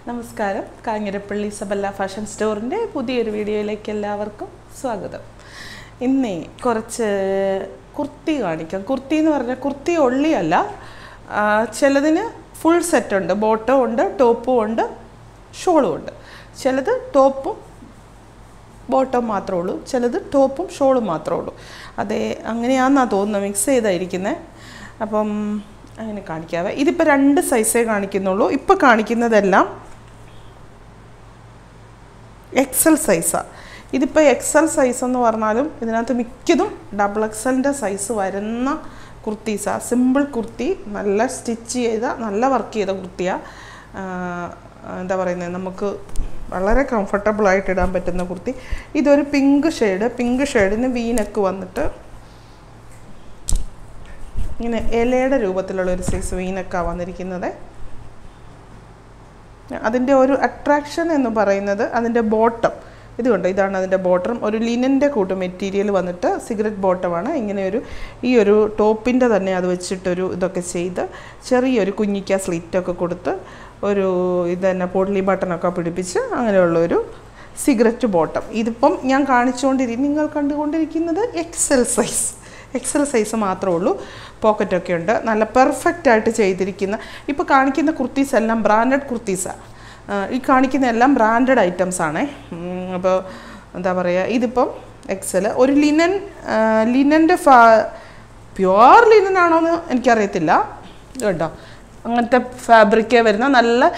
നമസ്കാരം. കാഞ്ഞിരപ്പള്ളി സബല്ല ഫാഷൻ സ്റ്റോറിൻ്റെ പുതിയൊരു വീഡിയോയിലേക്ക് എല്ലാവർക്കും സ്വാഗതം. ഇന്നേ കുറച്ച് കുർത്തി കാണിക്കാം. കുർത്തി എന്ന് പറഞ്ഞാൽ കുർത്തി ഒള്ളിയല്ല, ചിലതിന് ഫുൾ സെറ്റുണ്ട്. ബോട്ടം ഉണ്ട്, ടോപ്പും ഉണ്ട്, ഷോളും ഉണ്ട്. ചിലത് ടോപ്പും ബോട്ടം മാത്രമേ ഉള്ളൂ, ചിലത് ടോപ്പും ഷോളും മാത്രമേ ഉള്ളൂ. അതേ അങ്ങനെയാണെന്നാണ് തോന്നുന്നത്, മിക്സ് ചെയ്തായിരിക്കുന്നത്. അപ്പം അങ്ങനെ കാണിക്കാവേ. ഇതിപ്പോൾ 2 സൈസേ കാണിക്കുന്നുള്ളൂ. ഇപ്പോൾ കാണിക്കുന്നതെല്ലാം എക്സൽ സൈസാണ്. ഇതിപ്പോൾ എക്സൽ സൈസ് എന്ന് പറഞ്ഞാലും ഇതിനകത്ത് മിക്കതും XXL സൈസ് വരുന്ന കുർത്തീസാണ്. സിമ്പിൾ കുർത്തി, നല്ല സ്റ്റിച്ച് ചെയ്ത, നല്ല വർക്ക് ചെയ്ത കുർത്തിയാണ്. എന്താ പറയുന്നത്, നമുക്ക് വളരെ കംഫർട്ടബിളായിട്ട് ഇടാൻ പറ്റുന്ന കുർത്തി. ഇതൊരു പിങ്ക് ഷെയ്ഡിന് വീനക്ക് വന്നിട്ട് ഇങ്ങനെ ഇലയുടെ രൂപത്തിലുള്ള ഒരു സൈസ് വീനക്കാണ് വന്നിരിക്കുന്നത്. അതിൻ്റെ ഒരു അട്രാക്ഷൻ എന്ന് പറയുന്നത് അതിൻ്റെ ബോട്ടം. ഇതുകൊണ്ട് ഇതാണ് അതിൻ്റെ ബോട്ടം. ഒരു ലിനൻ്റെ കൂട്ട് മെറ്റീരിയൽ വന്നിട്ട് സിഗരറ്റ് ബോട്ടമാണ്. ഇങ്ങനെ ഈ ഒരു ടോപ്പിൻ്റെ തന്നെ അത് വെച്ചിട്ടൊരു ഇതൊക്കെ ചെയ്ത് ചെറിയൊരു കുഞ്ഞിക്ക സ്ലിറ്റൊക്കെ കൊടുത്ത് ഒരു ഇത് തന്നെ പോട്ട്ലി ബട്ടണൊക്കെ പിടിപ്പിച്ച് അങ്ങനെയുള്ളൊരു സിഗരറ്റ് ബോട്ടം. ഇതിപ്പം ഞാൻ നിങ്ങൾ കണ്ടുകൊണ്ടിരിക്കുന്നത് എക്സൽ സൈസ് മാത്രമേ ഉള്ളൂ. പോക്കറ്റൊക്കെ ഉണ്ട്. നല്ല പെർഫെക്റ്റായിട്ട് ചെയ്തിരിക്കുന്ന. ഇപ്പോൾ കാണിക്കുന്ന കുർത്തീസ് എല്ലാം ബ്രാൻഡഡ് കുർത്തീസാണ്. ഈ കാണിക്കുന്ന എല്ലാം ബ്രാൻഡഡ് ഐറ്റംസാണേ. അപ്പോൾ എന്താ പറയുക, ഇതിപ്പം എക്സൽ. ഒരു ലിനൻ്റെ പ്യുവർ ലിനൻ ആണോയെന്ന് എനിക്കറിയത്തില്ല കേട്ടോ. അങ്ങനത്തെ ഫാബ്രിക്കേ വരുന്ന നല്ല.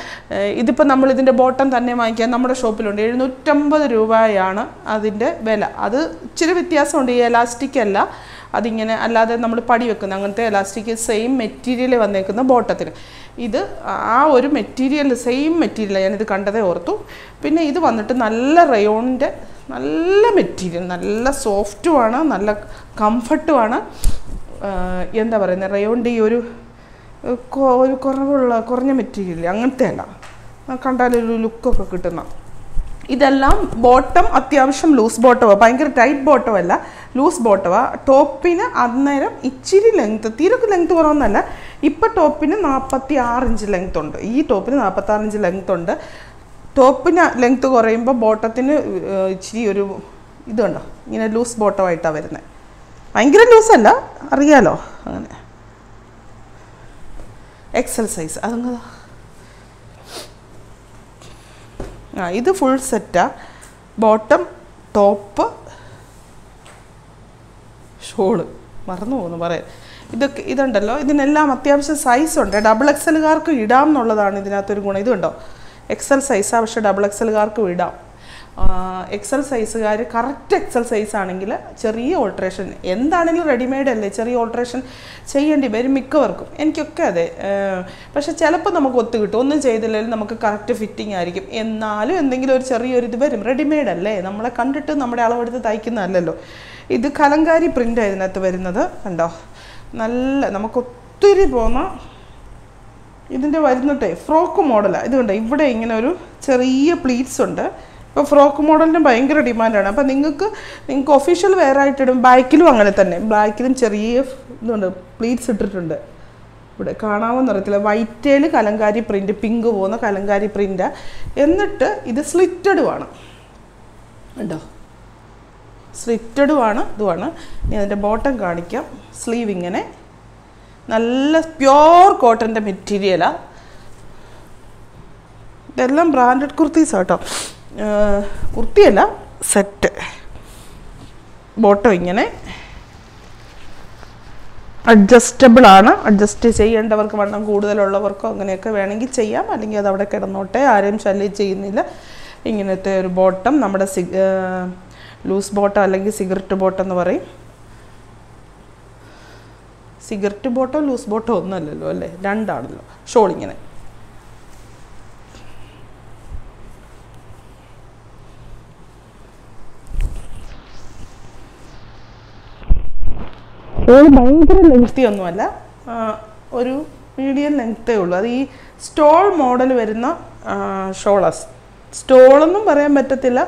ഇതിപ്പോൾ നമ്മൾ ഇതിൻ്റെ ബോട്ടം തന്നെ വാങ്ങിക്കാൻ നമ്മുടെ ഷോപ്പിലുണ്ട്. 750 രൂപയാണ് അതിൻ്റെ വില. അത് ഇച്ചിരി വ്യത്യാസമുണ്ട്. ഈ എലാസ്റ്റിക് അല്ല, അതിങ്ങനെ അല്ലാതെ നമ്മൾ പടി വെക്കുന്ന അങ്ങനത്തെ എലാസ്റ്റിക് സെയിം മെറ്റീരിയൽ വന്നേക്കുന്ന ബോട്ടത്തിന്. ഇത് ആ ഒരു സെയിം മെറ്റീരിയൽ ഞാനിത് കണ്ടതേ ഓർത്തു. പിന്നെ ഇത് വന്നിട്ട് നല്ല റയോണിൻ്റെ നല്ല മെറ്റീരിയൽ, നല്ല സോഫ്റ്റുമാണ്, നല്ല കംഫർട്ടുമാണ്. എന്താ പറയുന്നത്, റയോണിൻ്റെ ഈ ഒരു കുറഞ്ഞ മെറ്റീരിയൽ അങ്ങനത്തെ അല്ല, കണ്ടാലൊരു ലുക്കൊക്കെ കിട്ടുന്ന. ഇതെല്ലാം ബോട്ടം അത്യാവശ്യം ലൂസ് ബോട്ടമാണ്, ഭയങ്കര ടൈറ്റ് ബോട്ടമല്ല, ലൂസ് ബോട്ടമാണ്. ടോപ്പിന് അന്നേരം ഇച്ചിരി ലെങ്ത്ത്, തീരെ ലെങ്ത്ത് കുറവൊന്നുമല്ല. ഇപ്പം ടോപ്പിന് 46 ഇഞ്ച് ലെങ്ത്ത് ഉണ്ട്. ഈ ടോപ്പിന് 46 ഇഞ്ച് ലെങ്ത്ത് ഉണ്ട്. ടോപ്പിന് ലെങ്ത്ത് കുറയുമ്പോൾ ബോട്ടത്തിന് ഇച്ചിരി ഒരു ഇത് കണ്ടോ, ഇങ്ങനെ ലൂസ് ബോട്ടമായിട്ടാണ് വരുന്നത്. ഭയങ്കര ലൂസല്ല, അറിയാലോ. അങ്ങനെ എക്സൽ സൈസ് അതങ്ങ്. ഇത് ഫുൾ സെറ്റാണ്. Bottom, top, shawl. മറന്നു പോകുന്നു പറയാൻ. ഇതുണ്ടല്ലോ, ഇതിനെല്ലാം അത്യാവശ്യം സൈസുണ്ട്. XXLകാർക്ക് ഇടാം എന്നുള്ളതാണ് ഇതിനകത്തൊരു ഗുണം. ഇതുണ്ടോ, എക്സൽ സൈസാണ്, പക്ഷേ XXLകാർക്കും ഇടാം. എക്സൽ സൈസുകാർ കറക്റ്റ് എക്സൽ സൈസ് ആണെങ്കിൽ ചെറിയ ഓൾട്രേഷൻ, എന്താണെങ്കിലും റെഡിമെയ്ഡ് അല്ലേ, ചെറിയ ഓൾട്രേഷൻ ചെയ്യേണ്ടി വരും മിക്കവർക്കും. എനിക്കൊക്കെ അതെ. പക്ഷെ ചിലപ്പോൾ നമുക്ക് ഒത്തു കിട്ടും. ഒന്നും ചെയ്തില്ലെങ്കിലും നമുക്ക് കറക്റ്റ് ഫിറ്റിംഗ് ആയിരിക്കും. എന്നാലും എന്തെങ്കിലും ഒരു ചെറിയൊരു ഇത് വരും. റെഡിമെയ്ഡ് അല്ലേ, നമ്മളെ കണ്ടിട്ട് നമ്മുടെ അളവെടുത്ത് തയ്ക്കുന്നതല്ലല്ലോ. ഇത് കലങ്കാരി പ്രിൻ്റാണ് ഇതിനകത്ത് വരുന്നത്. കണ്ടോ, നല്ല നമുക്ക് ഒത്തിരി പോന്ന ഇതിൻ്റെ വരുന്നിട്ടേ ഫ്രോക്ക് മോഡലാണ്. ഇതുകൊണ്ട് ഇവിടെ ഇങ്ങനെ ഒരു ചെറിയ പ്ലീറ്റ്സ് ഉണ്ട്. ഇപ്പോൾ ഫ്രോക്ക് മോഡലിന് ഭയങ്കര ഡിമാൻഡാണ്. അപ്പോൾ നിങ്ങൾക്ക് ഒഫീഷ്യൽ വെയർ ആയിട്ടിടും. ബാക്കിലും അങ്ങനെ തന്നെ, ബാക്കിലും ചെറിയ ഇതുണ്ട്, പ്ലീറ്റ്സ് ഇട്ടിട്ടുണ്ട്. ഇവിടെ കാണാമെന്ന് അറിയത്തില്ല. വൈറ്റേൽ കലങ്കാരി പ്രിൻ്റ്, പിങ്ക് പോകുന്ന കലങ്കാരി പ്രിൻ്റാണ്. എന്നിട്ട് ഇത് സ്ലിറ്റഡുമാണ് ഉണ്ടോ, സ്ലിറ്റഡുമാണ്. ഇതുമാണ്. ഇനി അതിൻ്റെ ബോട്ടം കാണിക്കാം. സ്ലീവ് ഇങ്ങനെ നല്ല പ്യോർ കോട്ടൻ്റെ മെറ്റീരിയലാണ്. ഇതെല്ലാം ബ്രാൻഡഡ് കുർത്തീസാണ് കേട്ടോ. കുർത്തിയല്ല, സെറ്റ്. ബോട്ടം ഇങ്ങനെ അഡ്ജസ്റ്റബിളാണ്. അഡ്ജസ്റ്റ് ചെയ്യേണ്ടവർക്ക്, വണ്ണം കൂടുതലുള്ളവർക്കോ അങ്ങനെയൊക്കെ വേണമെങ്കിൽ ചെയ്യാം. അല്ലെങ്കിൽ അത് അവിടെ കിടന്നോട്ടെ, ആരെയും ശല്യം ചെയ്യുന്നില്ല. ഇങ്ങനത്തെ ഒരു ബോട്ടം, നമ്മുടെ ലൂസ് ബോട്ടം അല്ലെങ്കിൽ സിഗരറ്റ് ബോട്ടം എന്ന് പറയും. സിഗരറ്റ് ബോട്ടോ ലൂസ് ബോട്ടോ ഒന്നുമല്ലല്ലോ അല്ലേ, രണ്ടാണല്ലോ. ഷോൾ ഇങ്ങനെ ഭയങ്കര ലെങ്തി ഒന്നുമല്ല, ഒരു മീഡിയം ലെങ്ത്തേ ഉള്ളൂ. അത് ഈ സ്റ്റോൾ മോഡൽ വരുന്ന ഷോളാണ്. സ്റ്റോളൊന്നും പറയാൻ പറ്റത്തില്ല,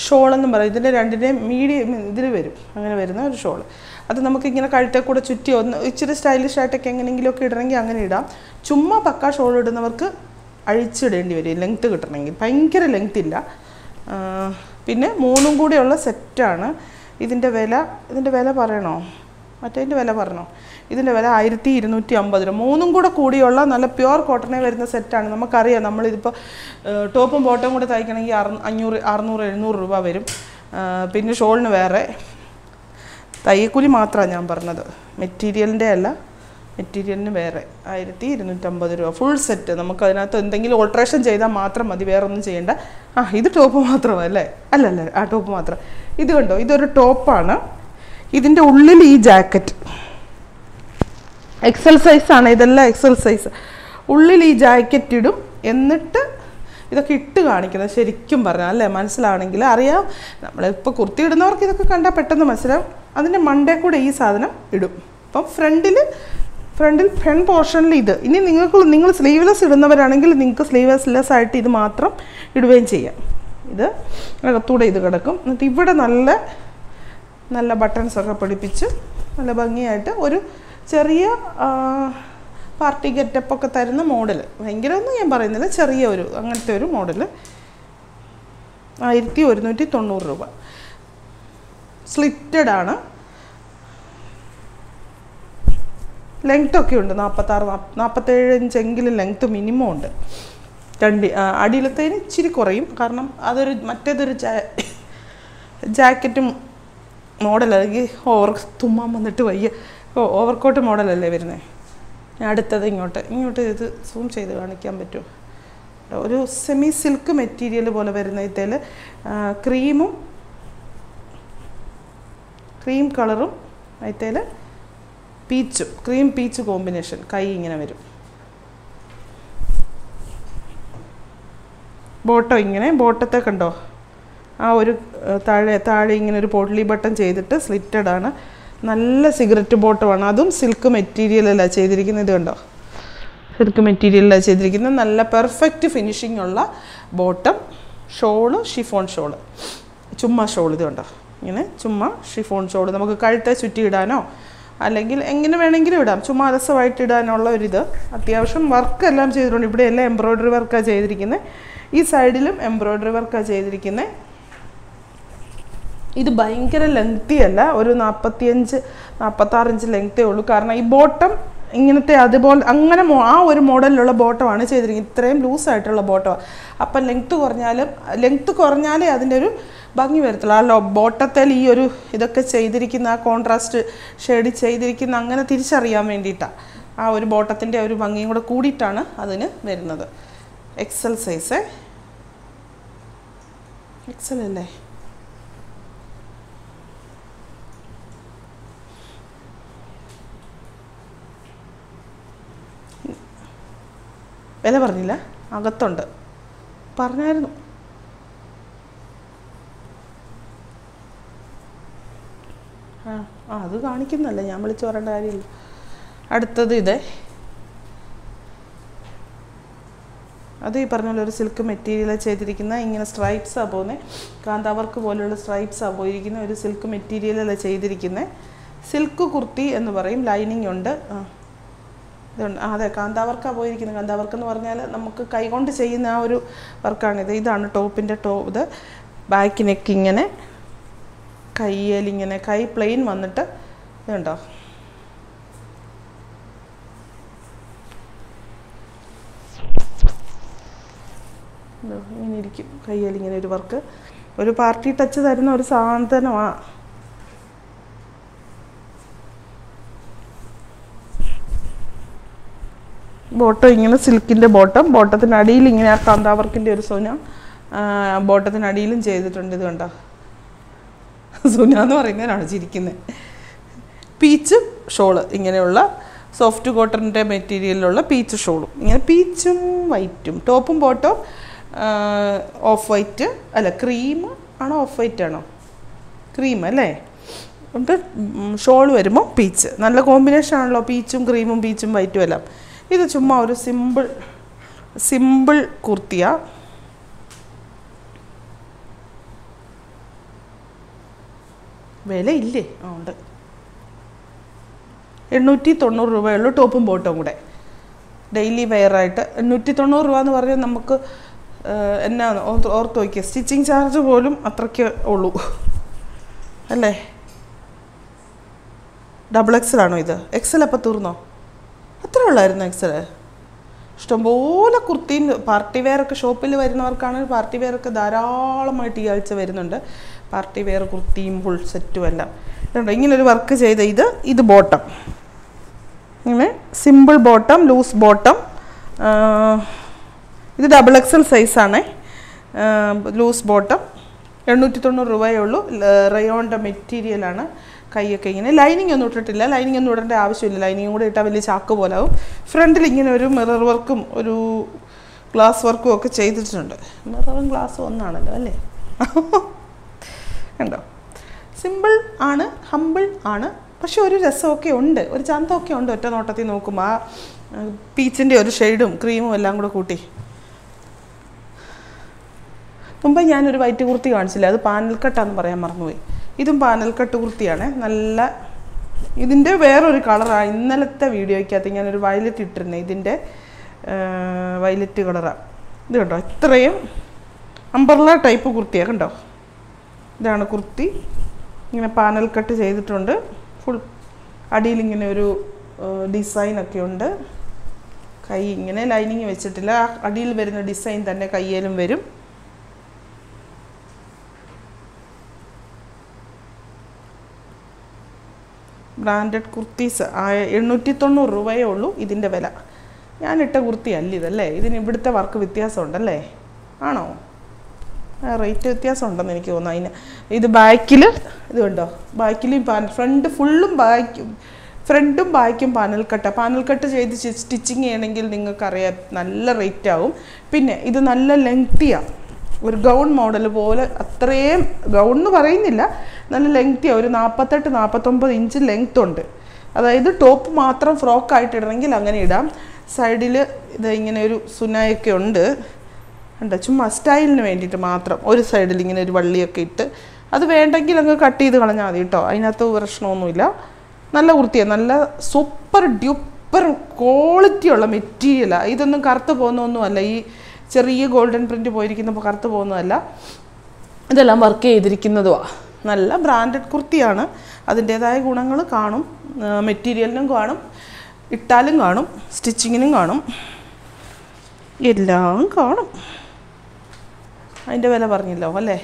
ഷോളെന്നും പറയും. ഇതിൻ്റെ രണ്ടിൻ്റെയും മീഡിയം ഇതിൽ വരും, അങ്ങനെ വരുന്ന ഒരു ഷോൾ. അത് നമുക്കിങ്ങനെ കഴുത്തെ കൂടെ ചുറ്റി ഒന്ന് ഇച്ചിരി സ്റ്റൈലിഷ് ആയിട്ടൊക്കെ എങ്ങനെയെങ്കിലുമൊക്കെ ഇടണമെങ്കിൽ അങ്ങനെ ഇടാം. ചുമ്മാ പക്ക ഷോൾ ഇടുന്നവർക്ക് അഴിച്ചിടേണ്ടി വരും ലെങ്ത്ത് കിട്ടണമെങ്കിൽ. ഭയങ്കര ലെങ്ത് ഇല്ല. പിന്നെ 3 കൂടെയുള്ള സെറ്റാണ്. ഇതിൻ്റെ വില പറയണോ? മറ്റേതിൻ്റെ വില പറഞ്ഞോ? ഇതിൻ്റെ വില 1250 രൂപ. 3 കൂടെ കൂടിയുള്ള നല്ല പ്യുവർ കോട്ടണേ വരുന്ന സെറ്റാണ്. നമുക്കറിയാം നമ്മളിതിപ്പോൾ ടോപ്പും ബോട്ടവും കൂടെ തയ്ക്കണമെങ്കിൽ 500 600 700 രൂപ വരും. പിന്നെ ഷോളിന് വേറെ. തയ്യക്കൂലി മാത്രമാണ് ഞാൻ പറഞ്ഞത്, മെറ്റീരിയലിൻ്റെ അല്ല. മെറ്റീരിയലിന് വേറെ 1250 രൂപ ഫുൾ സെറ്റ്. നമുക്ക് അതിനകത്ത് എന്തെങ്കിലും ഓൾട്രേഷൻ ചെയ്താൽ മാത്രം മതി, വേറെ ഒന്നും ചെയ്യേണ്ട. ഇത് ടോപ്പ് മാത്രമല്ലേ? അല്ലല്ല, ആ ടോപ്പ് മാത്രം. ഇത് കണ്ടോ, ഇതൊരു ടോപ്പാണ്. ഇതിൻ്റെ ഉള്ളിൽ ഈ ജാക്കറ്റ് എക്സൽ സൈസാണ്. ഇതെല്ലാം എക്സൽ സൈസ്. ഉള്ളിൽ ഈ ജാക്കറ്റ് ഇടും. എന്നിട്ട് ഇതൊക്കെ ഇട്ട് കാണിക്കുന്നത് ശരിക്കും പറഞ്ഞാൽ അല്ലേ, മനസ്സിലാണെങ്കിൽ അറിയാം. നമ്മളിപ്പോൾ കുർത്തി ഇടുന്നവർക്ക് ഇതൊക്കെ കണ്ടാൽ പെട്ടെന്ന് മനസ്സിലാവും. അതിൻ്റെ മണ്ടേ കൂടെ ഈ സാധനം ഇടും. അപ്പം ഫ്രണ്ട് പോർഷനിൽ ഇത്. ഇനി നിങ്ങൾ സ്ലീവ്ലെസ് ഇടുന്നവരാണെങ്കിൽ നിങ്ങൾക്ക് സ്ലീവ്ലെസ് ആയിട്ട് ഇത് മാത്രം ഇടുകയും ചെയ്യാം. ഇത് അകത്തൂടെ ഇത് കിടക്കും. എന്നിട്ട് ഇവിടെ നല്ല ബട്ടൺസൊക്കെ പിടിപ്പിച്ച് നല്ല ഭംഗിയായിട്ട് ഒരു ചെറിയ പാർട്ടി ഗെറ്റപ്പൊക്കെ തരുന്ന മോഡൽ. ഭയങ്കരമൊന്നും ഞാൻ പറയുന്നില്ല, ചെറിയ അങ്ങനത്തെ ഒരു മോഡൽ. 1190 രൂപ. സ്ലിറ്റഡ് ആണ്. ലെങ്ത്തൊക്കെ ഉണ്ട്. 46-47 ഇഞ്ചെങ്കിലും ലെങ്ത്ത് മിനിമം ഉണ്ട്. അടിയിലത്തേന് ഇച്ചിരി കുറയും, കാരണം മറ്റേതൊരു ജാക്കറ്റും മോഡൽ. അല്ലെങ്കിൽ തുമ്മാൻ വന്നിട്ട് വയ്യ. ഓവർകോട്ട് മോഡലല്ലേ വരുന്നത്. അടുത്തത് ഇങ്ങോട്ട് ഇത് സൂം ചെയ്ത് കാണിക്കാൻ പറ്റുമോ? ഒരു സെമി സിൽക്ക് മെറ്റീരിയൽ പോലെ വരുന്ന ഇതിൽ ക്രീം കളറും അതിൽ ക്രീം പീച്ച് കോമ്പിനേഷൻ. കൈ ഇങ്ങനെ വരും. ബോട്ടത്തെ കണ്ടോ? ആ ഒരു താഴെ ഇങ്ങനെ ഒരു പോട്ട്ലി ബട്ടൺ ചെയ്തിട്ട് സ്ലിറ്റഡ് ആണ്. നല്ല സിഗരറ്റ് ബോട്ടമാണ്. അതും സിൽക്ക് മെറ്റീരിയലല്ല ചെയ്തിരിക്കുന്നത്. ഇത് കണ്ടോ, സിൽക്ക് മെറ്റീരിയലാണ് ചെയ്തിരിക്കുന്നത്. നല്ല പെർഫെക്റ്റ് ഫിനിഷിംഗ് ഉള്ള ബോട്ടം. ഷോള് ഷിഫോൺ ഷോള്, ചുമ്മാ ഷോൾ. ഇത് കണ്ടോ, ഇങ്ങനെ ചുമ്മാ ഷിഫോൺ ഷോൾ. നമുക്ക് കഴുത്തെ ചുറ്റി ഇടാനോ അല്ലെങ്കിൽ എങ്ങനെ വേണമെങ്കിലും ഇടാം. ചുമ്മാ രസമായിട്ട് ഇടാനുള്ള ഒരിത്. അത്യാവശ്യം വർക്കെല്ലാം ചെയ്തിട്ടുണ്ട്. ഇവിടെ എല്ലാം എംബ്രോയ്ഡറി വർക്കാണ് ചെയ്തിരിക്കുന്നത്. ഈ സൈഡിലും എംബ്രോയ്ഡറി വർക്കാണ് ചെയ്തിരിക്കുന്നത്. ഇത് ഭയങ്കര ലെങ്തി അല്ല, ഒരു 45-46 ഇഞ്ച് ലെങ്ത്തേ ഉള്ളൂ. കാരണം ഈ ബോട്ടം ഇങ്ങനത്തെ അതുപോലെ അങ്ങനെ ആ ഒരു മോഡലിലുള്ള ബോട്ടമാണ് ചെയ്തിരിക്കുന്നത്. ഇത്രയും ലൂസായിട്ടുള്ള ബോട്ടമാണ്. അപ്പം ലെങ്ത്ത് കുറഞ്ഞാലേ അതിൻ്റെ ഒരു ഭംഗി വരത്തുള്ളൂ. ആ ബോട്ടത്തിൽ ഈ ഒരു ഇതൊക്കെ ചെയ്തിരിക്കുന്ന ആ കോൺട്രാസ്റ്റ് ഷെയ്ഡ് ചെയ്തിരിക്കുന്ന അങ്ങനെ തിരിച്ചറിയാൻ വേണ്ടിയിട്ടാണ്. ആ ഒരു ബോട്ടത്തിൻ്റെ ഒരു ഭംഗിയും കൂടെ കൂടിയിട്ടാണ് അതിന് വരുന്നത്. XL size. എക്സൽ അല്ലേ? വില പറഞ്ഞില്ല, അകത്തുണ്ട്, പറഞ്ഞായിരുന്നു. അത് കാണിക്കുന്നല്ലേ, ഞാൻ വിളിച്ചു പറയേണ്ട കാര്യമില്ല. അടുത്തത് അത് ഈ പറഞ്ഞ പോലെ ഒരു സിൽക്ക് മെറ്റീരിയൽ ചെയ്തിരിക്കുന്ന ഇങ്ങനെ സ്ട്രൈപ്സാണ് പോകുന്നത്. കാന്താവർക്ക് പോലെയുള്ള സ്ട്രൈപ്സാണ് പോയിരിക്കുന്ന ഒരു സിൽക്ക് മെറ്റീരിയലല്ല ചെയ്തിരിക്കുന്നത്. സിൽക്ക് കുർത്തി എന്ന് പറയും. ലൈനിങ് ഉണ്ട്. ഇതുണ്ട്. അതെ, കാന്താവർക്കാണ് പോയിരിക്കുന്നത്. കാന്താവർക്ക് എന്ന് പറഞ്ഞാൽ നമുക്ക് കൈകൊണ്ട് ചെയ്യുന്ന ആ ഒരു വർക്കാണിത്. ഇതാണ് ടോപ്പിൻ്റെ ഇത്. ബാക്ക് നെക്ക് ഇങ്ങനെ, കയ്യിലിങ്ങനെ, കൈ പ്ലെയിൻ വന്നിട്ട് ഇതുണ്ടോ, ഇങ്ങനെ ഇരിക്കും. കയ്യിലിങ്ങനെ ഒരു വർക്ക്, ഒരു പാർട്ടി ടച്ച് തരുന്ന ഒരു സാധനമാണ്. ബോട്ടം ഇങ്ങനെ സിൽക്കിൻ്റെ ബോട്ടത്തിൻ്റെ അടിയിൽ ഇങ്ങനെ ആ കാന്താവർക്കിൻ്റെ ഒരു സുന ബോട്ടത്തിനടിയിലും ചെയ്തിട്ടുണ്ട്. ഇത് കണ്ടോ, സുന എന്ന് പറയുന്നതിനാണ് ചിരിക്കുന്നത്. പീച്ച് ഷോള്, ഇങ്ങനെയുള്ള സോഫ്റ്റ് കോട്ടണിൻ്റെ മെറ്റീരിയലിലുള്ള പീച്ച് ഷോളും. ഇങ്ങനെ പീച്ചും വൈറ്റും. ടോപ്പും ബോട്ടവും ഓഫ് വൈറ്റ് അല്ല, ക്രീം ആണോ ഓഫ് വൈറ്റ് ആണോ? ക്രീം അല്ലേ? എന്നിട്ട് ഷോൾ വരുമ്പോൾ പീച്ച്. നല്ല കോമ്പിനേഷൻ ആണല്ലോ, പീച്ചും ക്രീമും പീച്ചും വൈറ്റും എല്ലാം. ഇത് ചുമ്മാ ഒരു സിമ്പിൾ കുർത്തിയാ. വിലയില്ലേ? ഉണ്ട്. 890 രൂപയുള്ളൂ ടോപ്പും ബോട്ടവും കൂടെ. ഡെയിലി വെയറായിട്ട് 890 രൂപ എന്ന് പറഞ്ഞാൽ നമുക്ക് എന്നാന്ന് ഓർത്ത് വയ്ക്കുക. സ്റ്റിച്ചിങ് ചാർജ് പോലും അത്രയ്ക്ക് ഉള്ളൂ അല്ലേ. XXL ആണോ ഇത്? XL അപ്പം തീർന്നോ? അത്ര ഉള്ളായിരുന്നു XL. ഇഷ്ടംപോലെ കുർത്തിയും പാർട്ടി വെയറൊക്കെ ഷോപ്പിൽ വരുന്നവർക്കാണെങ്കിൽ പാർട്ടി വെയറൊക്കെ ധാരാളമായിട്ട് ഈ ആഴ്ച വരുന്നുണ്ട്. പാർട്ടി വെയർ കുർത്തിയും ഫുൾ സെറ്റും എല്ലാം ഇതുണ്ട്. ഇങ്ങനൊരു വർക്ക് ചെയ്ത ഇത് ബോട്ടം, ഇങ്ങനെ സിമ്പിൾ ബോട്ടം, ലൂസ് ബോട്ടം. ഇത് XXL സൈസാണേ. ലൂസ് ബോട്ടം 890 രൂപയേ ഉള്ളൂ. റയോണിൻ്റെ മെറ്റീരിയലാണ്. കൈയൊക്കെ ഇങ്ങനെ ലൈനിങ് ഒന്നും ഇട്ടിട്ടില്ല. ലൈനിങ് ഒന്നും ഇടേണ്ട ആവശ്യമില്ല. ലൈനിങ് കൂടെ ഇട്ടാൽ വലിയ ചാക്ക് പോലാവും. ഫ്രണ്ടിൽ ഇങ്ങനെ ഒരു മിറർ വർക്കും ഒരു ഗ്ലാസ് വർക്കും ഒക്കെ ചെയ്തിട്ടുണ്ട്. മിററും ഗ്ലാസ്സും ഒന്നാണല്ലോ അല്ലേ. കണ്ടോ, സിമ്പിൾ ആണ്, ഹമ്പിൾ ആണ്, പക്ഷെ ഒരു രസമൊക്കെ ഉണ്ട്, ഒരു ചന്തമൊക്കെ ഉണ്ട്. ഒറ്റ നോട്ടത്തിൽ നോക്കുമ്പോൾ ആ പീച്ചിൻ്റെ ഒരു ഷെയ്ഡും ക്രീമും എല്ലാം കൂടെ കൂട്ടി. മുമ്പ് ഞാനൊരു വൈറ്റ് കുർത്തി കാണിച്ചില്ല, അത് പാനൽ കട്ടാന്ന് പറയാൻ മറന്നുപോയി. ഇതും പാനൽ കട്ട് കുർത്തിയാണ്. നല്ല ഇതിൻ്റെ വേറൊരു കളറാണ്. ഇന്നലത്തെ വീഡിയോയ്ക്കകത്ത് ഞാനൊരു വയലറ്റ് ഇട്ടിരുന്നത്. ഇതിൻ്റെ വയലറ്റ് കളറാണ് ഇത്. കണ്ടോ, ഇത്രയും അംബർല ടൈപ്പ് കുർത്തിയാണ്. കണ്ടോ, ഇതാണ് കുർത്തി. ഇങ്ങനെ പാനൽ കട്ട് ചെയ്തിട്ടുണ്ട്. ഫുൾ അടിയിലിങ്ങനെ ഒരു ഡിസൈനൊക്കെ ഉണ്ട്. കൈ ഇങ്ങനെ ലൈനിങ് വെച്ചിട്ടില്ല. അടിയിൽ വരുന്ന ഡിസൈൻ തന്നെ കയ്യിലും വരും. ബ്രാൻഡഡ് കുർത്തീസ് 890 രൂപയേ ഉള്ളൂ ഇതിൻ്റെ വില. ഞാനിട്ട കുർത്തി അല്ല ഇതല്ലേ. ഇതിന് ഇവിടുത്തെ വർക്ക് വ്യത്യാസമുണ്ടല്ലേ? ആണോ? റേറ്റ് വ്യത്യാസം ഉണ്ടെന്ന് എനിക്ക് തോന്നുന്നു. അതിന് ഇത് ബാക്കിൽ ഇത് കണ്ടോ, ബാക്കിലും ഫ്രണ്ട് ഫുള്ളും ഫ്രണ്ടും ബാക്കും പാനൽ കട്ട് ചെയ്ത് സ്റ്റിച്ചിങ് ചെയ്യണമെങ്കിൽ നിങ്ങൾക്കറിയാം നല്ല റേറ്റ് ആവും. പിന്നെ ഇത് നല്ല ലെങ്തിയാണ്, ഒരു ഗൗൺ മോഡൽ പോലെ. അത്രയും ഗൗൺ എന്ന് പറയുന്നില്ല, നല്ല ലെങ്തിയാണ്. ഒരു 48-49 ഇഞ്ച് ലെങ്ത് ഉണ്ട്. അതായത് ടോപ്പ് മാത്രം ഫ്രോക്കായിട്ട് ഇടണമെങ്കിൽ അങ്ങനെ ഇടാം. സൈഡിൽ ഇത് ഇങ്ങനെ ഒരു സുനായൊക്കെ ഉണ്ട്. ഉണ്ട്, ചുമ്മാ സ്റ്റൈലിന് വേണ്ടിയിട്ട് മാത്രം. ഒരു സൈഡിൽ ഇങ്ങനെ ഒരു വള്ളിയൊക്കെ ഇട്ട്, അത് വേണ്ടെങ്കിൽ അങ്ങ് കട്ട് ചെയ്ത് കളഞ്ഞാൽ മതി കേട്ടോ. അതിനകത്ത് പ്രശ്നമൊന്നുമില്ല. നല്ല കുർത്തിയാണ്, നല്ല സൂപ്പർ ഡ്യൂപ്പർ ക്വാളിറ്റിയുള്ള മെറ്റീരിയലാണ്. ഇതൊന്നും കറുത്ത് പോകുന്നൊന്നുമല്ല. ഈ ചെറിയ ഗോൾഡൻ പ്രിൻറ്റ് പോയിരിക്കുന്നപ്പോൾ കറുത്ത് പോകുന്നതല്ല. ഇതെല്ലാം വർക്ക് ചെയ്തിരിക്കുന്നതുമാണ്. നല്ല ബ്രാൻഡഡ് കുർത്തിയാണ്. അതിൻ്റേതായ ഗുണങ്ങൾ കാണും. മെറ്റീരിയലിനും കാണും, ഇട്ടാലും കാണും, സ്റ്റിച്ചിങ്ങിനും കാണും, എല്ലാം കാണും. അതിൻ്റെ വില പറഞ്ഞല്ലോ അല്ലേ.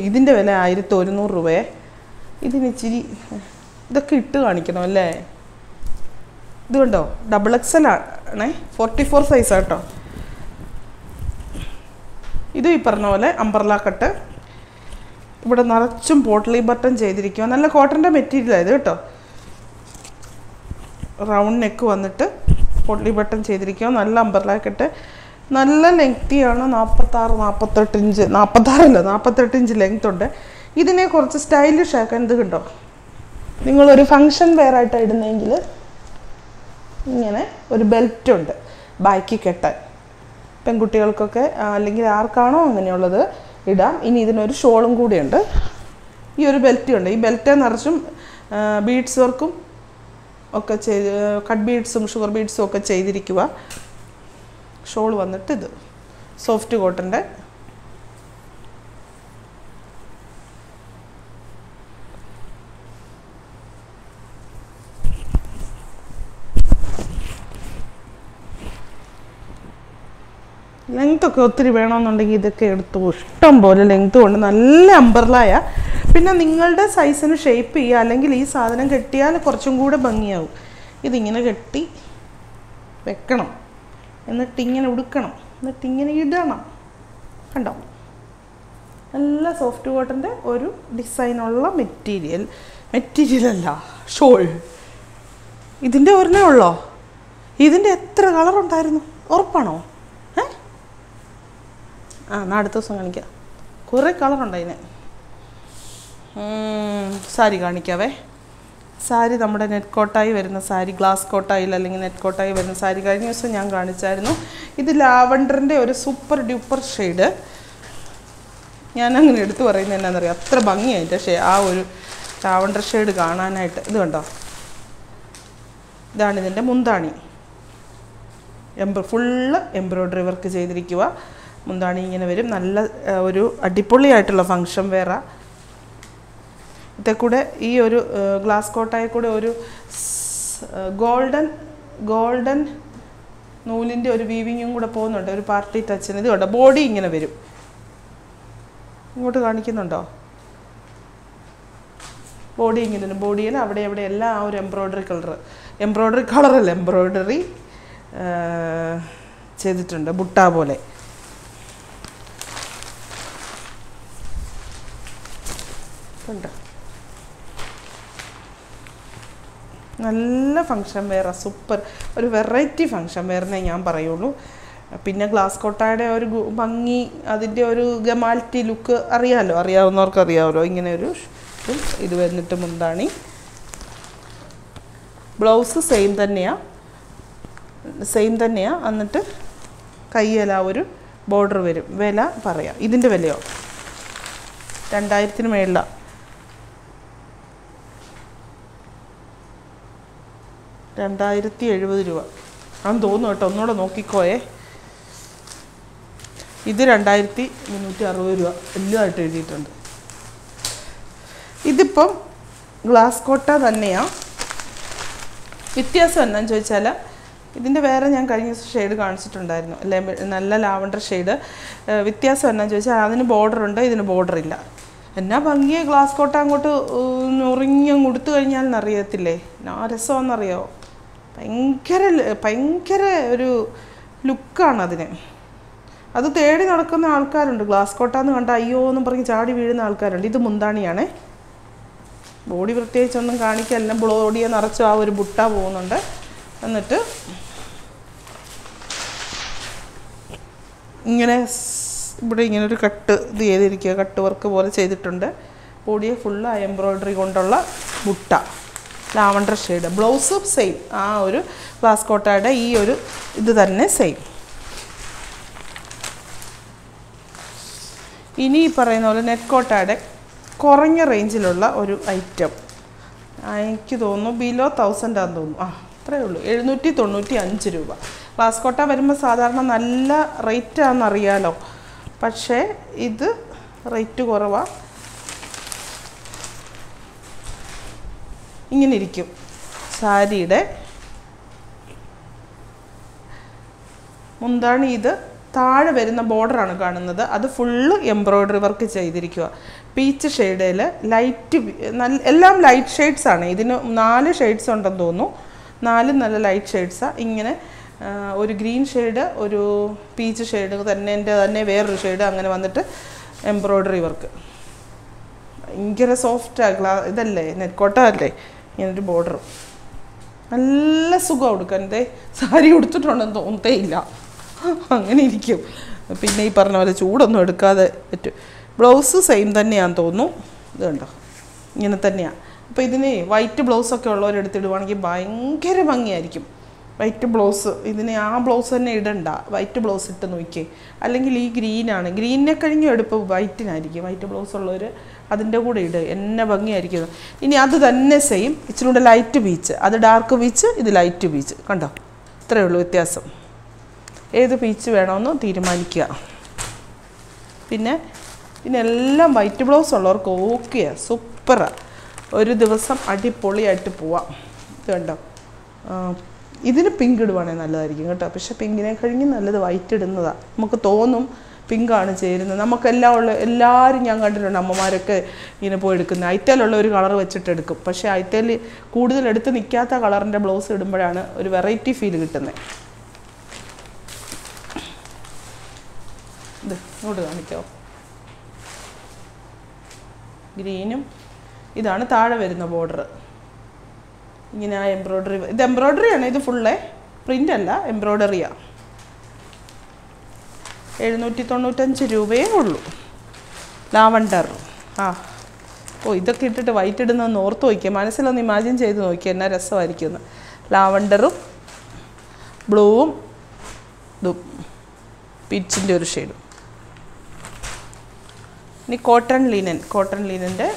ഇതിൻ്റെ വില 1100 രൂപയെ. ഇതിന് ഇച്ചിരി ഇതൊക്കെ ഇട്ട് കാണിക്കണം അല്ലേ. ഇത് കണ്ടോ, XXL ആണേ. 44 സൈസാണ് കേട്ടോ. ഇതും ഈ പറഞ്ഞ പോലെ അംബർല കട്ട്. ഇവിടെ നിറച്ചും പോട്ട്ലി ബട്ടൺ ചെയ്തിരിക്കുക. നല്ല കോട്ടൻ്റെ മെറ്റീരിയലാണ് ഇത് കേട്ടോ. റൗണ്ട് നെക്ക് വന്നിട്ട് പോട്ട്ലി ബട്ടൺ ചെയ്തിരിക്കുക. നല്ല അംബർല കട്ട്, നല്ല ലെങ്തിയാണ്. 46-48 ഇഞ്ച്, 48 ഇഞ്ച് ലെങ്ത് ഉണ്ട്. ഇതിനെ കുറച്ച് സ്റ്റൈലിഷ് ആക്കാൻ ഇത് കണ്ടോ. നിങ്ങളൊരു ഫങ്ഷൻ വെയർ ആയിട്ടാണ് ഇടുന്നതെങ്കിൽ ഇങ്ങനെ ഒരു ബെൽറ്റ് ഉണ്ട് ബാക്കി കെട്ടാൻ. പെൺകുട്ടികൾക്കൊക്കെ അല്ലെങ്കിൽ ആർക്കാണോ അങ്ങനെയുള്ളത് ഇടാം. ഇനി ഇതിനൊരു ഷോളും കൂടിയുണ്ട്. ഈ ഒരു ബെൽറ്റ് ഉണ്ട്. ഈ ബെൽറ്റ് നിറച്ചും ബീഡ്സ് വർക്കും ഒക്കെ ചെയ്ത്, കട്ട് ബീഡ്സും ഷുഗർ ബീഡ്സും ഒക്കെ ചെയ്തിരിക്കുക. ഷോൾ വന്നിട്ട് ഇത് സോഫ്റ്റ് കോട്ടൻ്റെ. ലെങ്ത്തൊക്കെ ഒത്തിരി വേണമെന്നുണ്ടെങ്കിൽ ഇതൊക്കെ എടുത്തു. ഇഷ്ടം പോലെ ലെങ്ത്ത് കൊണ്ട് നല്ല അംബർലായ. പിന്നെ നിങ്ങളുടെ സൈസിന് ഷേപ്പ് ചെയ്യുക, അല്ലെങ്കിൽ ഈ സാധനം കെട്ടിയാൽ കുറച്ചും കൂടെ ഭംഗിയാവും. ഇതിങ്ങനെ കെട്ടി വെക്കണം, എന്നിട്ടിങ്ങനെ ഉടുക്കണം, എന്നിട്ടിങ്ങനെ ഇടണം. കണ്ടോ, നല്ല സോഫ്റ്റ് കോട്ടൻ്റെ ഒരു ഡിസൈനുള്ള മെറ്റീരിയലല്ല ഷോൾ. ഇതിൻ്റെ ഒരെണ്ണേ ഉള്ളോ? ഇതിൻ്റെ എത്ര കളറുണ്ടായിരുന്നു? ഉറപ്പാണോ? എന്നാൽ അടുത്ത ദിവസം കാണിക്കാം. കുറേ കളറുണ്ട് അതിന്. സാരി കാണിക്കാവേ. സാരി നമ്മുടെ നെറ്റ് കോട്ടായി വരുന്ന സാരി, ഗ്ലാസ് കോട്ടായിൽ അല്ലെങ്കിൽ നെറ്റ് കോട്ടായി വരുന്ന സാരി കഴിഞ്ഞ ദിവസം ഞാൻ കാണിച്ചായിരുന്നു. ഇത് ലാവണ്ടറിൻ്റെ ഒരു സൂപ്പർ ഡ്യൂപ്പർ ഷെയ്ഡ്. ഞാനങ്ങനെ എടുത്തു പറയുന്നത് എന്നാണെന്നറിയാം, അത്ര ഭംഗിയായിട്ട് ആ ഒരു ലാവണ്ടർ ഷെയ്ഡ് കാണാനായിട്ട്. ഇത് കണ്ടോ, ഇതാണ് ഇതിൻ്റെ മുന്താണി. ഫുള്ള് എംബ്രോയ്ഡറി വർക്ക് ചെയ്തിരിക്കുക. മുന്താണി ഇങ്ങനെ വരും. നല്ല ഒരു അടിപൊളിയായിട്ടുള്ള ഫങ്ഷൻ വെയറാ. ഇതേ കൂടെ ഈ ഒരു ഗ്ലാസ് കോട്ടായ കൂടെ ഒരു ഗോൾഡൻ നൂലിൻ്റെ ഒരു വീവിങ്ങും കൂടെ പോകുന്നുണ്ട്, ഒരു പാർട്ടി ടച്ചിന്. ഇത് കണ്ടോ, ബോഡി ഇങ്ങനെ വരും. ഇങ്ങോട്ട് കാണിക്കുന്നുണ്ടോ? ബോഡി ഇങ്ങനെ, ബോഡിയിൽ അവിടെ എവിടെ എല്ലാം ആ ഒരു എംബ്രോയ്ഡറി കളറല്ല, എംബ്രോയ്ഡറി ചെയ്തിട്ടുണ്ട്, ബുട്ട പോലെ. ഉണ്ട്, നല്ല ഫങ്ഷൻ വെയറാ, സൂപ്പർ. ഒരു വെറൈറ്റി ഫങ്ഷൻ വെയറിനെ ഞാൻ പറയുള്ളൂ. പിന്നെ ഗ്ലാസ് കോട്ടയുടെ ഒരു ഭംഗി, അതിൻ്റെ ഒരു ഗമാലിറ്റി ലുക്ക് അറിയാവുന്നവർക്ക് അറിയാമല്ലോ. ഇങ്ങനെ ഒരു ഇത് വന്നിട്ട് മുന്താണി. ബ്ലൗസ് സെയിം തന്നെയാണ്. എന്നിട്ട് കയ്യില ഒരു ബോർഡർ വരും. വില പറയാം. ഇതിൻ്റെ വിലയോ 2000-ന് മേളിലാണ്. 2070 രൂപ ആണെന്ന് തോന്നുന്നു കേട്ടോ. ഒന്നുകൂടെ നോക്കിക്കോയേ. ഇത് 2360 രൂപ എല്ലാമായിട്ട് എഴുതിയിട്ടുണ്ട്. ഇതിപ്പം ഗ്ലാസ് കോട്ട തന്നെയാണ്. വ്യത്യാസം എന്നാന്ന് ചോദിച്ചാൽ, ഇതിൻ്റെ വേറെ ഞാൻ കഴിഞ്ഞ ഷെയ്ഡ് കാണിച്ചിട്ടുണ്ടായിരുന്നു, നല്ല ലാവണ്ടർ ഷെയ്ഡ്. വ്യത്യാസം എന്നാന്ന് ചോദിച്ചാൽ, അതിന് ബോർഡറുണ്ട്, ഇതിന് ബോർഡറില്ല. എന്നാ ഭംഗിയെ ഗ്ലാസ് കോട്ട അങ്ങോട്ട് നുറുങ്ങി കൊടുത്തു കഴിഞ്ഞാൽ അറിയത്തില്ലേ എന്നാ രസമെന്നറിയാമോ. ഭയങ്കര ഒരു ലുക്കാണ് അതിന്. അത് തേടി നടക്കുന്ന ആൾക്കാരുണ്ട്. ഗ്ലാസ് കോട്ടാന്ന് കണ്ട അയ്യോ എന്നും പറഞ്ഞ് ചാടി വീഴുന്ന ആൾക്കാരുണ്ട്. ഇത് മുന്താണിയാണേ. ബോഡി പ്രത്യേകിച്ചൊന്നും കാണിക്കല്ല, ബോഡിയെ നിറച്ച് ആ ഒരു ബുട്ട പോകുന്നുണ്ട്. എന്നിട്ട് ഇങ്ങനെ ഇവിടെ ഇങ്ങനെ ഒരു കട്ട് ഇത് ചെയ്തിരിക്കുക, കട്ട് വർക്ക് പോലെ ചെയ്തിട്ടുണ്ട്. ബോഡിയെ ഫുള്ള് ആ എംബ്രോയ്ഡറി കൊണ്ടുള്ള butta, lavender shade. Blouse same, ആ ഒരു ഗ്ലാസ് കോട്ടയുടെ ഈ ഒരു ഇത് തന്നെ സെയിം. ഇനി ഈ പറയുന്ന പോലെ നെറ്റ് കോട്ടയുടെ കുറഞ്ഞ റേഞ്ചിലുള്ള ഒരു ഐറ്റം, എനിക്ക് തോന്നുന്നു ബിലോ 1000 ആണെന്ന് തോന്നുന്നു. അത്രയേ ഉള്ളൂ. 795 രൂപ. ഗ്ലാസ് കോട്ട വരുമ്പോൾ സാധാരണ നല്ല റേറ്റാണെന്നറിയാലോ, പക്ഷേ ഇത് റേറ്റ് കുറവാണ്. ഇങ്ങനെ ഇരിക്കും സാരിയുടെ മുന്താണി. ഇത് താഴെ വരുന്ന ബോർഡറാണ് കാണുന്നത്, അത് ഫുള്ള് എംബ്രോയ്ഡറി വർക്ക് ചെയ്തിരിക്കുക. പീച്ച് ഷെയ്ഡിൽ ലൈറ്റ്, എല്ലാം ലൈറ്റ് ഷെയ്ഡ്സാണ്. ഇതിന് 4 ഷെയ്ഡ്സ് ഉണ്ടെന്ന് തോന്നുന്നു. 4 നല്ല ലൈറ്റ് ഷെയ്ഡ്സാണ്. ഇങ്ങനെ ഒരു ഗ്രീൻ ഷെയ്ഡ്, ഒരു പീച്ച് ഷെയ്ഡ് തന്നെ വേറൊരു ഷെയ്ഡ്, അങ്ങനെ വന്നിട്ട് എംബ്രോയ്ഡറി വർക്ക്. ഭയങ്കര സോഫ്റ്റാണ്. ഇതല്ലേ നെറ്റ് കോട്ട അല്ലേ, ഇങ്ങനൊരു ബോർഡർ. നല്ല സുഖം കൊടുക്കാൻ. സാരി ഉടുത്തിട്ടുണ്ടെന്ന് തോന്നത്തേ ഇല്ല, അങ്ങനെ ഇരിക്കും. പിന്നെ ഈ പറഞ്ഞ പോലെ ചൂടൊന്നും എടുക്കാതെ പറ്റും. ബ്ലൗസ് സെയിം തന്നെയാണെന്ന് തോന്നുന്നു. ഇത് കണ്ടോ, ഇങ്ങനെ തന്നെയാണ്. അപ്പോൾ ഇതിന് വൈറ്റ് ബ്ലൗസൊക്കെ ഉള്ളവരെടുത്തിടുവാണെങ്കിൽ ഭയങ്കര ഭംഗിയായിരിക്കും. വൈറ്റ് ബ്ലൗസ്, ഇതിന് ആ ബ്ലൗസ് തന്നെ ഇടണ്ട, വൈറ്റ് ബ്ലൗസ് ഇട്ട് നോക്കിയേ. അല്ലെങ്കിൽ ഈ ഗ്രീനാണ്, ഗ്രീനിനെ കഴിഞ്ഞും എടുപ്പ് വൈറ്റിനായിരിക്കും. വൈറ്റ് ബ്ലൗസ് ഉള്ളവർ അതിൻ്റെ കൂടെ ഇടുക, എന്നെ ഭംഗിയായിരിക്കും. ഇനി അത് തന്നെ സെയിം, ഇച്ചിരി കൂടെ ലൈറ്റ് പീച്ച്, അത് ഡാർക്ക് പീച്ച്, ഇത് ലൈറ്റ് പീച്ച്. കണ്ടോ, ഇത്രയേ ഉള്ളൂ വ്യത്യാസം. ഏത് പീച്ച് വേണമെന്ന് തീരുമാനിക്കുക. പിന്നെ എല്ലാം വൈറ്റ് ബ്ലൗസ് ഉള്ളവർക്ക് ഓക്കെയാണ്, സൂപ്പറാണ്. ഒരു ദിവസം അടിപൊളിയായിട്ട് പോവാം. ഇത് കണ്ടോ, ഇതിന് പിങ്ക് ഇടുവാണെങ്കിൽ നല്ലതായിരിക്കും കേട്ടോ. പക്ഷേ പിങ്കിനെ കഴിഞ്ഞ് നല്ലത് വൈറ്റ് ഇടുന്നതാണ്. നമുക്ക് തോന്നും പിങ്കാണ് ചേരുന്നത്. എല്ലാവരും ഞാൻ കണ്ടിട്ടുണ്ട്, അമ്മമാരൊക്കെ ഇങ്ങനെ പോയി എടുക്കുന്നത് ഐറ്റയിലുള്ള ഒരു കളർ വെച്ചിട്ട് എടുക്കും. പക്ഷേ ഐറ്റയിൽ കൂടുതൽ എടുത്ത് നിൽക്കാത്ത കളറിൻ്റെ ബ്ലൗസ് ഇടുമ്പോഴാണ് ഒരു വെറൈറ്റി ഫീൽ കിട്ടുന്നത്. ഇത് ഇങ്ങോട്ട് കാണിക്കാമോ, ഗ്രീനും ഇതാണ് താഴെ വരുന്ന ബോർഡർ. ഇങ്ങനെ ആ എംബ്രോയ്ഡറി, ഇത് എംബ്രോയ്ഡറിയാണ്, ഇത് ഫുള്ളേ പ്രിൻ്റ് അല്ല, എംബ്രോയ്ഡറിയാണ്. 795 രൂപയേ ഉള്ളൂ. ലാവണ്ടർ. ഇതൊക്കെ ഇട്ടിട്ട് വൈറ്റ് ഇടുന്നതെന്ന് ഓർത്ത് നോക്കിയാൽ, മനസ്സിലൊന്ന് ഇമാജിൻ ചെയ്ത് നോക്കിയാൽ എന്നാ രസമായിരിക്കും. ലാവണ്ടറും ബ്ലൂവും ഇതും പീച്ചിൻ്റെ ഒരു ഷെയ്ഡും. ഇനി കോട്ടൺ ലിനൻ്റെ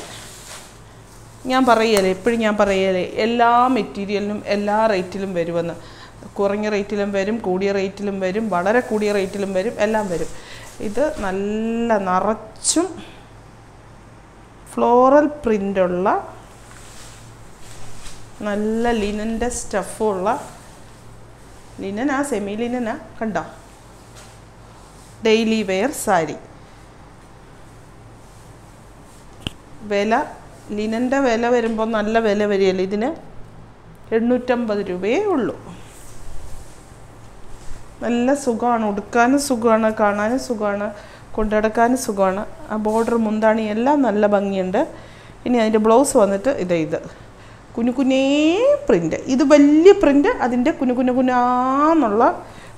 എപ്പോഴും ഞാൻ പറയലേ എല്ലാ മെറ്റീരിയലിനും എല്ലാ റേറ്റിലും വരുമെന്ന്. കുറഞ്ഞ റേറ്റിലും വരും, കൂടിയ റേറ്റിലും വരും, വളരെ കൂടിയ റേറ്റിലും വരും, എല്ലാം വരും. ഇത് നല്ല നിറച്ചും ഫ്ലോറൽ പ്രിൻ്റുള്ള നല്ല ലിനൻ്റെ സ്റ്റഫുള്ള ലിനനാ സെമി ലിനനാ കണ്ടോ, ഡെയിലി വെയർ സാരി. വില ലിനൻ്റെ വില വരുമ്പോൾ നല്ല വില വരികയല്ലേ, ഇതിന് 850 രൂപയേ ഉള്ളൂ. നല്ല സുഖമാണ്, ഉടുക്കാനും സുഖമാണ്, കാണാനും സുഖമാണ്, കൊണ്ടുനടക്കാനും സുഖമാണ്. ആ ബോർഡർ മുന്താണി എല്ലാം നല്ല ഭംഗിയുണ്ട്. ഇനി അതിൻ്റെ ബ്ലൗസ് വന്നിട്ട് ഇത് കുനുകുനേ പ്രിൻ്റ്. ഇത് വലിയ പ്രിൻ്റ്, അതിൻ്റെ കുനുകുനാന്നുള്ള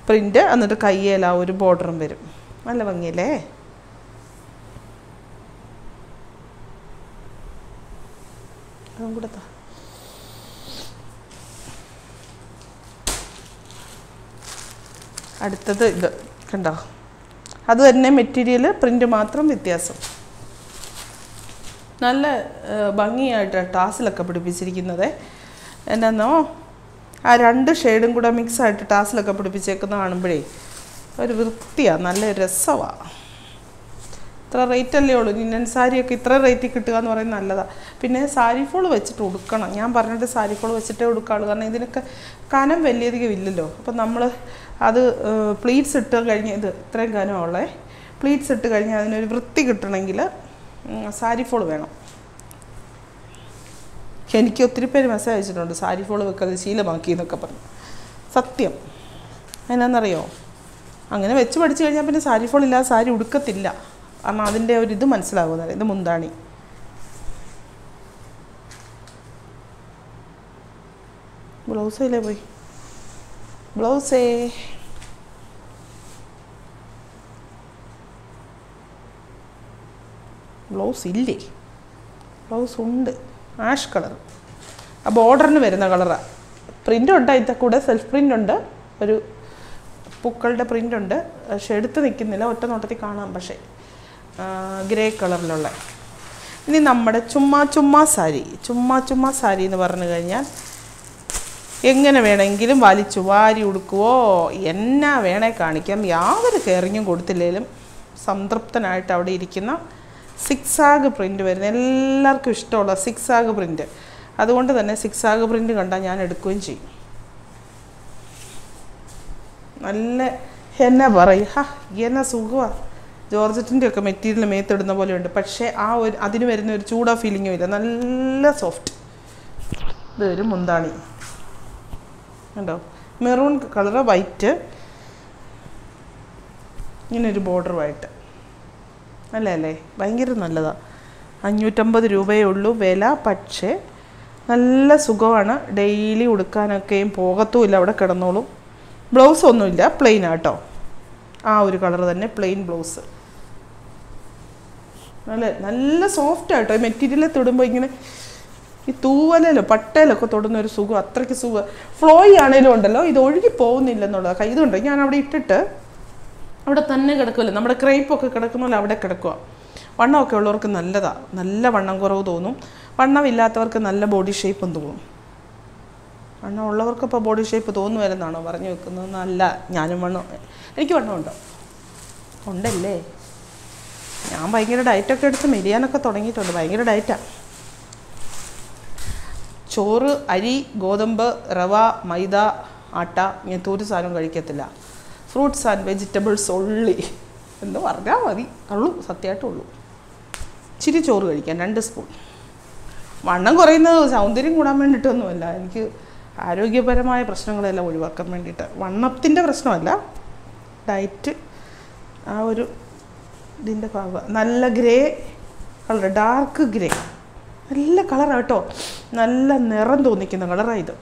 പ്രിൻ്റ്, എന്നിട്ട് കയ്യേല ഒരു ബോർഡറും വരും. നല്ല ഭംഗിയല്ലേ? അതും കൂടെ അടുത്തത് ഇത് കണ്ടോ, അത് തന്നെ മെറ്റീരിയൽ, പ്രിൻ്റ് മാത്രം വ്യത്യാസം. നല്ല ഭംഗിയായിട്ട് ടാസിലൊക്കെ പിടിപ്പിച്ചിരിക്കുന്നത്. എന്നാന്നോ ആ 2 ഷെയ്ഡും കൂടെ മിക്സായിട്ട് ടാസിലൊക്കെ പിടിപ്പിച്ചേക്കുന്ന കാണുമ്പോഴേ ഒരു വൃത്തിയാണ്, നല്ല രസമാണ്. ഇത്ര റേറ്റല്ലേ ഉള്ളൂ. ലിനൻ സാരിയൊക്കെ ഇത്ര റേറ്റിൽ കിട്ടുക എന്ന് പറയുന്നത് നല്ലതാണ്. പിന്നെ സാരി ഫോൾ വെച്ചിട്ട് ഉടുക്കണം. ഞാൻ പറഞ്ഞിട്ട് സാരി ഫോൾ വെച്ചിട്ടേ ഉടുക്കാവുള്ളൂ, കാരണം ഇതിനൊക്കെ കനം വലിയധികം ഇല്ലല്ലോ. അപ്പം നമ്മൾ അത് പ്ലീറ്റ്സ് ഇട്ട് കഴിഞ്ഞ്, ഇത് ഇത്രയും കനമുള്ളേ, പ്ലീറ്റ്സ് ഇട്ട് കഴിഞ്ഞ് അതിനൊരു വൃത്തി കിട്ടണമെങ്കിൽ സാരി ഫോൾ വേണം. എനിക്ക് ഒത്തിരി പേര് മെസ്സേജ് അയച്ചിട്ടുണ്ട് സാരി ഫോൾ വെക്കാതെ ശീലമാക്കി എന്നൊക്കെ പറഞ്ഞു. സത്യം എന്നാന്നറിയോ, അങ്ങനെ വെച്ച് പഠിച്ചു കഴിഞ്ഞാൽ പിന്നെ സാരി ഫോൾ ഇല്ലാതെ സാരി ഉടുക്കത്തില്ല. കാരണം അതിൻ്റെ ഒരു ഇത് മനസ്സിലാകുന്നത്. ഇത് മുന്താണി. ബ്ലൗസല്ലേ പോയി, ബ്ലൗസേ ബ്ലൗസ് ഇല്ലേ? ബ്ലൗസ് ഉണ്ട്, ആഷ് കളർ. ആ ബോർഡറിന് വരുന്ന കളറാണ്. പ്രിൻ്റ് ഉണ്ട്, അതിൻ്റെ കൂടെ സെൽഫ് പ്രിൻ്റ് ഉണ്ട്, ഒരു പൂക്കളുടെ പ്രിൻ്റ് ഉണ്ട്. പക്ഷെ എടുത്ത് നിൽക്കുന്നില്ല, ഒറ്റ നോട്ടത്തിൽ കാണാം. പക്ഷേ ഗ്രേ കളറിലുള്ള. ഇനി നമ്മുടെ ചുമ്മാ സാരി എന്ന് പറഞ്ഞു കഴിഞ്ഞാൽ എങ്ങനെ വേണമെങ്കിലും വലിച്ചു വാരി ഉടുക്കുവോ എന്നാ വേണേ കാണിക്കാം. യാതൊരു കെയറിങ്ങും കൊടുത്തില്ലെങ്കിലും സംതൃപ്തനായിട്ട് അവിടെ ഇരിക്കുന്ന സിക്സാഗ് പ്രിൻ്റ് വരുന്ന എല്ലാവർക്കും ഇഷ്ടമുള്ള സിക്സാഗ് പ്രിൻ്റ്. അതുകൊണ്ട് തന്നെ സിക്സാഗ് പ്രിൻ്റ് കണ്ടാൽ ഞാൻ എടുക്കുകയും ചെയ്യും. നല്ല എന്നാ പറയുക, എന്നാ സുഖമാണ്. ജോർജറ്റിൻ്റെ ഒക്കെ മെറ്റീരിയൽ മേത്തിടുന്ന പോലെയുണ്ട്. പക്ഷേ ആ ഒരു അതിന് വരുന്ന ഒരു ചൂടാ ഫീലിങ്ങും ഇല്ല, നല്ല സോഫ്റ്റ്. ഇതൊരു മുന്താണി കണ്ടോ, മെറൂൺ കളറ്, വൈറ്റ്, ഇങ്ങനൊരു ബോർഡറുമായിട്ട്. നല്ലതല്ലേ? ഭയങ്കര നല്ലതാണ്. 550 രൂപയേ ഉള്ളൂ വില. പക്ഷേ നല്ല സുഖമാണ്, ഡെയിലി ഉടുക്കാനൊക്കെയും പോകത്തുമില്ല, അവിടെ കിടന്നോളും. ബ്ലൗസ് ഒന്നുമില്ല, പ്ലെയിൻ ആട്ടോ. ആ ഒരു കളർ തന്നെ പ്ലെയിൻ ബ്ലൗസ്. നല്ല സോഫ്റ്റ് ആട്ടോ. ഈ മെറ്റീരിയൽ തൊടുമ്പോൾ ഇങ്ങനെ ഈ തൂവലോ പട്ടയിലൊക്കെ തൊടുന്ന ഒരു സുഖം, അത്രയ്ക്ക് സുഖം. ഫ്ലോയി ആണേലും ഉണ്ടല്ലോ, ഇത് ഒഴുകി പോകുന്നില്ലെന്നുള്ളത്. ഇതുണ്ട്, ഞാൻ അവിടെ ഇട്ടിട്ട് അവിടെ തന്നെ കിടക്കുമല്ലോ. നമ്മുടെ ക്രേപ്പൊക്കെ കിടക്കുന്നല്ലോ, അവിടെ കിടക്കുക. വണ്ണമൊക്കെ ഉള്ളവർക്ക് നല്ലതാണ്, നല്ല വണ്ണം കുറവ് തോന്നും. വണ്ണമില്ലാത്തവർക്ക് നല്ല ബോഡി ഷേപ്പും തോന്നും. വണ്ണം ഉള്ളവർക്ക് ഇപ്പോൾ ബോഡി ഷേപ്പ് തോന്നുമല്ലെന്നാണോ പറഞ്ഞു വെക്കുന്നത്? നല്ല ഞാനും വണ്ണം, എനിക്ക് വണ്ണമുണ്ടോ? ഉണ്ടല്ലേ. ഞാൻ ഭയങ്കര ഡയറ്റൊക്കെ എടുത്ത് മെലിയാനൊക്കെ തുടങ്ങിയിട്ടുണ്ട്. ഭയങ്കര ഡയറ്റാണ്. ചോറ്, അരി, ഗോതമ്പ്, റവ, മൈദ, ആട്ട, ഇങ്ങനത്തെ ഒരു സാധനം കഴിക്കത്തില്ല. ഫ്രൂട്ട്സ് ആൻഡ് വെജിറ്റബിൾസ് ഒള്ളി എന്ന് പറഞ്ഞാൽ മതി. ഉള്ളൂ, സത്യമായിട്ടുള്ളൂ. ഇച്ചിരി ചോറ് കഴിക്കാൻ 2 സ്പൂൺ. വണ്ണം കുറയുന്നത് സൗന്ദര്യം കൂടാൻ വേണ്ടിയിട്ടൊന്നുമല്ല, എനിക്ക് ആരോഗ്യപരമായ പ്രശ്നങ്ങളെല്ലാം ഒഴിവാക്കാൻ വേണ്ടിയിട്ട്. വണ്ണത്തിൻ്റെ പ്രശ്നമല്ല, ഡയറ്റ് ആ ഒരു ഇതിൻ്റെ ഭാഗം. നല്ല ഗ്രേ കളർ, ഡാർക്ക് ഗ്രേ, നല്ല കളറാണ് കേട്ടോ. നല്ല നിറം തോന്നിക്കുന്ന കളറാണ് ഇത്.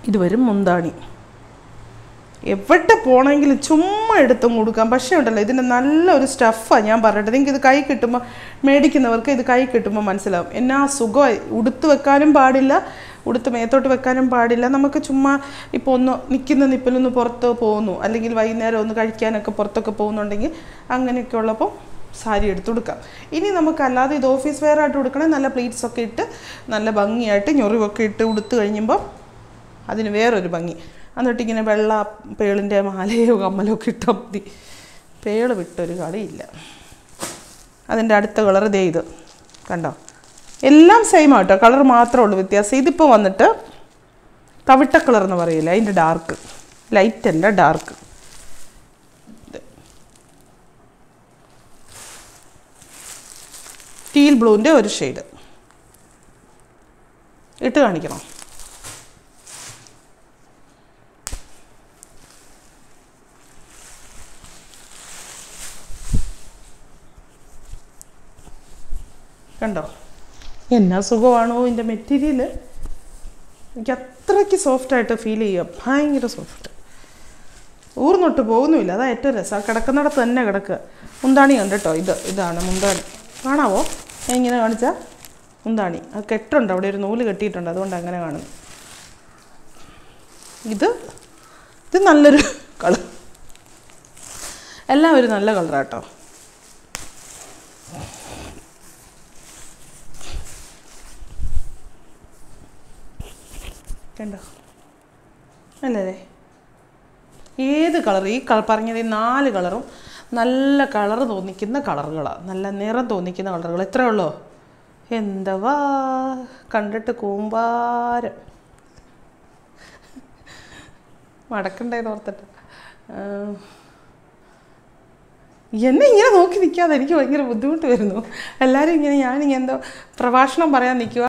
ഇത് വരും മുന്താണി. എവിടെ പോകണമെങ്കിലും ചുമ്മാ എടുത്തും കൊടുക്കാം. പക്ഷേ ഉണ്ടല്ലോ, ഇതിൻ്റെ നല്ലൊരു സ്റ്റഫാണ്. ഞാൻ പറഞ്ഞിട്ട് നിങ്ങൾക്ക് ഇത് കൈ കിട്ടുമ്പോൾ, മേടിക്കുന്നവർക്ക് ഇത് കൈ കിട്ടുമ്പോൾ മനസ്സിലാവും എന്നാ സുഖമായി. ഉടുത്ത് വെക്കാനും പാടില്ല, ഉടുത്ത് മേത്തോട്ട് വെക്കാനും പാടില്ല. നമുക്ക് ചുമ്മാ ഇപ്പോൾ ഒന്ന് നിൽക്കുന്ന നിപ്പിലൊന്ന് പുറത്ത് പോകുന്നു, അല്ലെങ്കിൽ വൈകുന്നേരം ഒന്ന് കഴിക്കാനൊക്കെ പുറത്തൊക്കെ പോകുന്നുണ്ടെങ്കിൽ അങ്ങനെയൊക്കെ ഉള്ളപ്പോൾ സാരി എടുത്ത് കൊടുക്കാം. ഇനി നമുക്കല്ലാതെ ഇത് ഓഫീസ് വെയർ ആയിട്ട് കൊടുക്കണേ, നല്ല പ്ലീറ്റ്സൊക്കെ ഇട്ട് നല്ല ഭംഗിയായിട്ട് ഞൊറിവൊക്കെ ഇട്ട് ഉടുത്ത് കഴിയുമ്പോൾ അതിന് വേറൊരു ഭംഗി. എന്നിട്ട് ഇങ്ങനെ വെള്ള പേളിൻ്റെ മാലയോ കമ്മലോ ഒക്കെ ഇട്ടാൽ മതി. പേള് വിട്ടൊരു കളിയില്ല. അതിൻ്റെ അടുത്ത കളർ ദേ ഇത് കണ്ടോ, എല്ലാം സെയിം ആട്ടോ, കളർ മാത്രമേ ഉള്ളൂ വ്യത്യാസം. ഇതിപ്പോൾ വന്നിട്ട് തവിട്ട കളർ എന്ന് പറയില്ല, അതിൻ്റെ ഡാർക്ക്, ലൈറ്റ് അല്ല ഡാർക്ക്. ടീൽ ബ്ലൂവിൻ്റെ ഒരു ഷെയ്ഡ് ഇട്ട് കാണിക്കണം. കണ്ടോ എന്നാ സുഖമാണോ ഇതിൻ്റെ മെറ്റീരിയൽ. എനിക്ക് അത്രയ്ക്ക് സോഫ്റ്റായിട്ട് ഫീൽ ചെയ്യുക, ഭയങ്കര സോഫ്റ്റ്, ഊർന്നൊട്ട് പോകുന്നുമില്ല. അതാ ഏറ്റവും രസം. ആ കിടക്കുന്നിടത്ത് തന്നെ കിടക്കുക. മുന്താണി ഉണ്ട് കേട്ടോ, ഇതാണ് മുന്താണി. കാണാവോ ഞാൻ ഇങ്ങനെ കാണിച്ചാൽ? മുന്താണി അത് കെട്ടുണ്ട്, അവിടെ ഒരു നൂല് കെട്ടിയിട്ടുണ്ട്, അതുകൊണ്ട് അങ്ങനെ കാണുന്നു. ഇത് നല്ലൊരു കളർ, എല്ലാം ഒരു നല്ല കളറാട്ടോ. കണ്ടോ അല്ലേ? ഏത് കളർ, ഈ പറഞ്ഞത് ഈ 4 കളറും നല്ല കളർ തോന്നിക്കുന്ന കളറുകളാണ്, നല്ല നിറം തോന്നിക്കുന്ന കളറുകൾ. എത്രയേ ഉള്ളൂ? എന്തവാ കണ്ടിട്ട് കൂമ്പാരം മടക്കണ്ടേന്ന് ഓർത്തിട്ട്. എന്നെ ഇങ്ങനെ നോക്കി നിൽക്കാതെ എനിക്ക് ഭയങ്കര ബുദ്ധിമുട്ട് വരുന്നു. എല്ലാവരും ഇങ്ങനെ ഞാനിങ്ങനെ എന്തോ പ്രഭാഷണം പറയാൻ നിൽക്കുക.